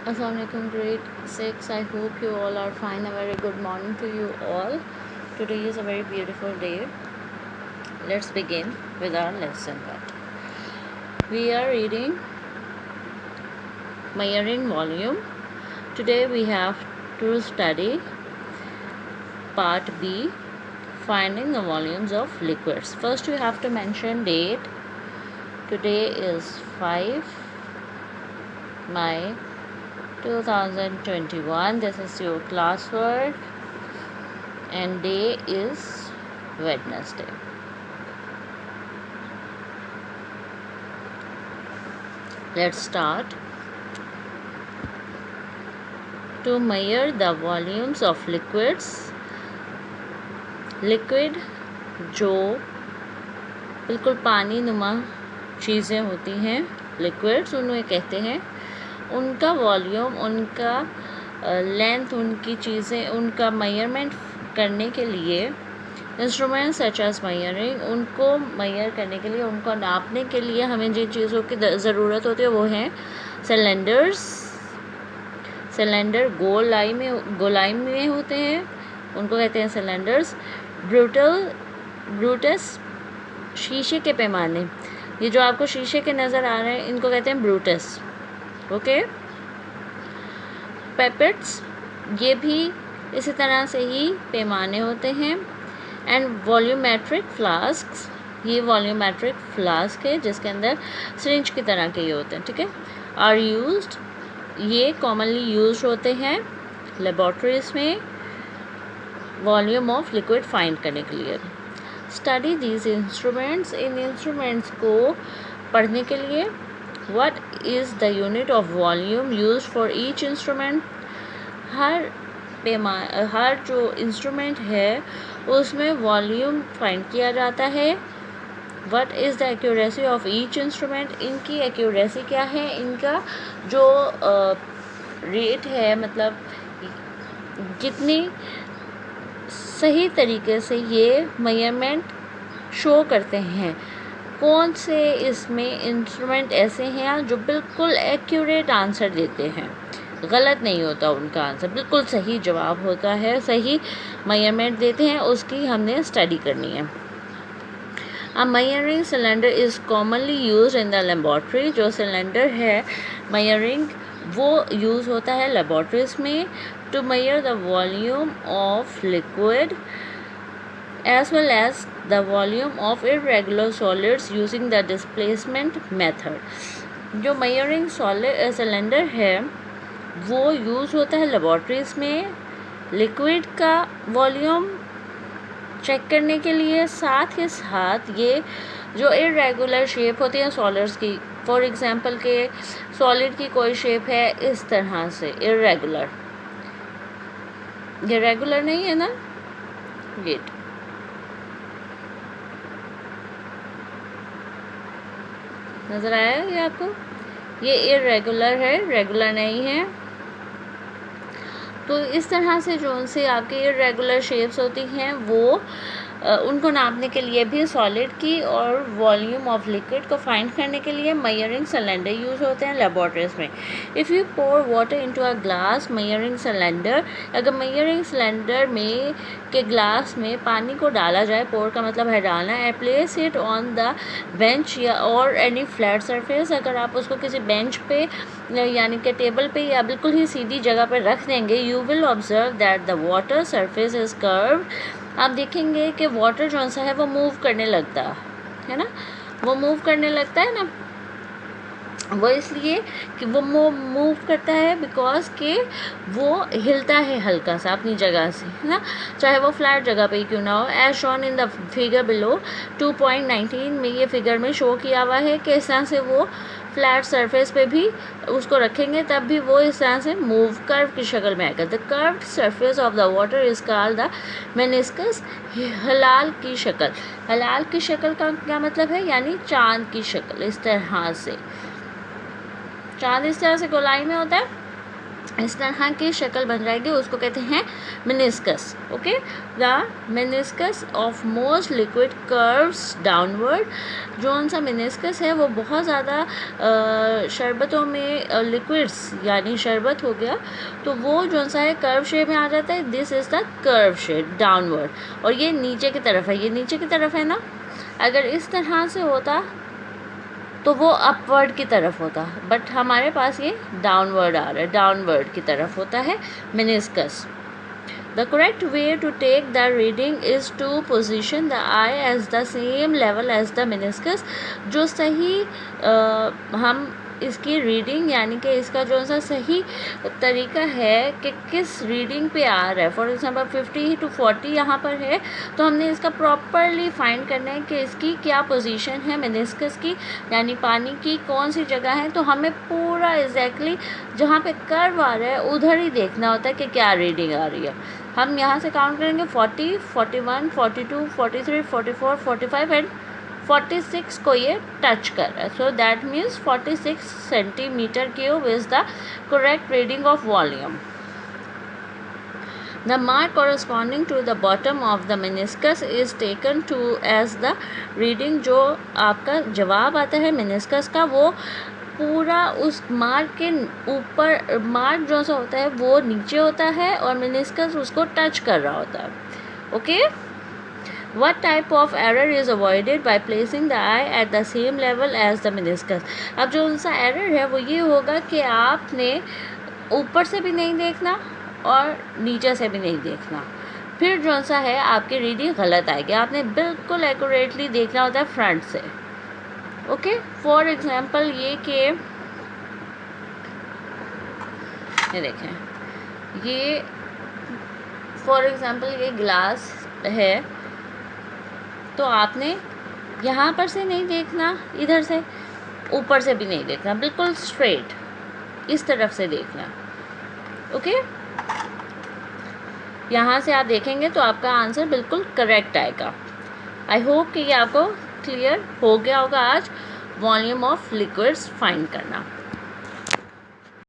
Assalamualaikum grade 6. I hope you all are fine. A very good morning to you all. Today is a very beautiful day. Let's begin with our lesson part. We are reading Measuring Volume. Today we have to study part B, Finding the Volumes of Liquids. First you have to mention date. Today is 5 May 2021. This is your classwork and day is Wednesday. Let's start. To measure the volumes of liquids, liquid जो बिल्कुल पानी नुमा चीज़ें होती हैं, liquids उन्हें कहते हैं, उनका वॉल्यूम, उनका लेंथ, उनकी चीज़ें, उनका मेजरमेंट करने के लिए इंस्ट्रूमेंट सच एज मेजरिंग, उनको मेजर करने के लिए, उनको नापने के लिए हमें जिन चीज़ों की ज़रूरत होती है वो हैं सिलेंडर्स. सिलेंडर गोलाई में होते हैं, उनको कहते हैं सिलेंडर्स. ब्रूटस शीशे के पैमाने, ये जो आपको शीशे के नज़र आ रहे हैं इनको कहते हैं ब्रूटस. ओके. पेपेट्स, ये भी इसी तरह से ही पैमाने होते हैं. एंड वॉल्यूमेट्रिक फ्लास्क्स, ये वॉल्यूमेट्रिक फ्लास्क है जिसके अंदर सिरिंज की तरह के ये होते हैं. ठीक है. आर यूज्ड, ये कॉमनली यूज होते हैं लेबॉर्ट्रीज में वॉल्यूम ऑफ लिक्विड फाइंड करने के लिए. स्टडी दीज इंस्ट्रूमेंट्स, इन इंस्ट्रूमेंट्स को पढ़ने के लिए. What is the unit of volume use for each instrument, हर जो इंस्ट्रूमेंट है उसमें वॉल्यूम फाइंड किया जाता है. What is the accuracy of each instrument, इनकी एक्यूरेसी क्या है, इनका जो रेट है, मतलब कितनी सही तरीके से ये मेजरमेंट शो करते हैं. कौन से इसमें इंस्ट्रूमेंट ऐसे हैं जो बिल्कुल एक्यूरेट आंसर देते हैं, गलत नहीं होता उनका आंसर, बिल्कुल सही जवाब होता है, सही मेजरमेंट देते हैं, उसकी हमने स्टडी करनी है. A measuring cylinder is commonly used in the laboratory. जो सिलेंडर है measuring वो यूज़ होता है लेबॉर्ट्रीज में to measure the volume of liquid as well as the volume of irregular solids using the displacement method. जो measuring cylinder है वो use होता है लेबॉर्ट्रीज में लिक्विड का वॉल्यूम चेक करने के लिए, साथ ही साथ ये जो इरेगुलर शेप होती है सॉलिड्स की, फॉर एग्जांपल के सॉलिड की कोई शेप है इस तरह से इरेगुलर, ये रेगुलर नहीं है ना, वेट, नज़र आया ये आपको, ये इरेगुलर है, रेगुलर नहीं है. तो इस तरह से जो उनसे आपके इरेगुलर शेप्स होती हैं वो उनको नापने के लिए भी सॉलिड की और वॉल्यूम ऑफ लिक्विड को फाइंड करने के लिए मेजरिंग सिलेंडर यूज़ होते हैं लेबॉर्ट्रीज में. If you pour water into a glass measuring cylinder, अगर मेजरिंग सिलेंडर में के ग्लास में पानी को डाला जाए, पोर का मतलब है डालना, and place it on the bench या और एनी फ्लैट सरफेस, अगर आप उसको किसी बेंच पे यानी कि टेबल पे या बिल्कुल ही सीधी जगह पर रख देंगे, you will observe that the water surface is curved. आप देखेंगे कि वाटर जो सा है वो मूव करने लगता है ना, वो मूव करने लगता है ना, वो इसलिए कि वो मूव करता है बिकॉज के वो हिलता है हल्का सा अपनी जगह से, है ना, चाहे वो फ्लैट जगह पे ही क्यों ना हो. As shown in the figure below 2.19 में ये फिगर में शो किया हुआ है कि इस तरह से वो फ्लैट सरफेस पे भी उसको रखेंगे तब भी वो इस तरह से मूव कर्व की शक्ल में आएगा. The curved surface of the water is called the meniscus. हलाल की शक्ल, हलाल की शक्ल का क्या मतलब है, यानी चांद की शक्ल, इस तरह से चांद इस तरह से गोलाई में होता है, इस तरह की शक्ल बन जाएगी, उसको कहते हैं meniscus. Okay, the meniscus of most liquid curves downward. जो सा मेनिस्कस है वो बहुत ज़्यादा शरबतों में लिक्विड्स यानी शरबत हो गया तो वो जो सा है कर्व शेप में आ जाता है। This is the curve shape downward, और ये नीचे की तरफ है, ये नीचे की तरफ है ना। अगर इस तरह से होता तो वो अपवर्ड की तरफ होता, बट हमारे पास ये डाउनवर्ड आ रहा है, डाउनवर्ड की तरफ होता है meniscus. The correct way to take the reading is to position the eye as the same level as the meniscus। जो सही हम इसकी रीडिंग यानी कि इसका जो सा सही तरीका है कि किस रीडिंग पे आ रहा है, फॉर एग्जांपल 50 to 40 यहाँ पर है तो हमने इसका प्रॉपरली फाइंड करना है कि इसकी क्या पोजीशन है मेनिस्कस की, यानी पानी की कौन सी जगह है। तो हमें पूरा एग्जैक्टली जहाँ पे कर्व आ रहा है उधर ही देखना होता है कि क्या रीडिंग आ रही है। हम यहाँ से काउंट करेंगे 40, 41, 42, 43, 44, 45 एंड 46 को ये टच कर रहा है। So that means 46 centimetre cube is the correct reading of volume. The mark corresponding to the bottom of the meniscus is taken to as the reading। जो आपका जवाब आता है meniscus का वो पूरा उस मार्क के ऊपर, मार्क जो सा होता है वो नीचे होता है और meniscus उसको टच कर रहा होता है। Okay, What type of error is avoided by placing the eye at the same level as the meniscus। अब जो उनसा एरर है वो ये होगा कि आपने ऊपर से भी नहीं देखना और नीचे से भी नहीं देखना, फिर जो सा है आपकी रीडिंग गलत आएगी। आपने बिल्कुल एक्यूरेटली देखना होता है फ्रंट से। ओके, फॉर एग्जांपल ये देखें, ये फॉर एग्जांपल ये ग्लास है तो आपने यहाँ पर से नहीं देखना, इधर से ऊपर से भी नहीं देखना, बिल्कुल स्ट्रेट इस तरफ से देखना। ओके, यहाँ से आप देखेंगे तो आपका आंसर बिल्कुल करेक्ट आएगा। आई होप कि ये आपको क्लियर हो गया होगा आज वॉल्यूम ऑफ लिक्विड्स फाइंड करना।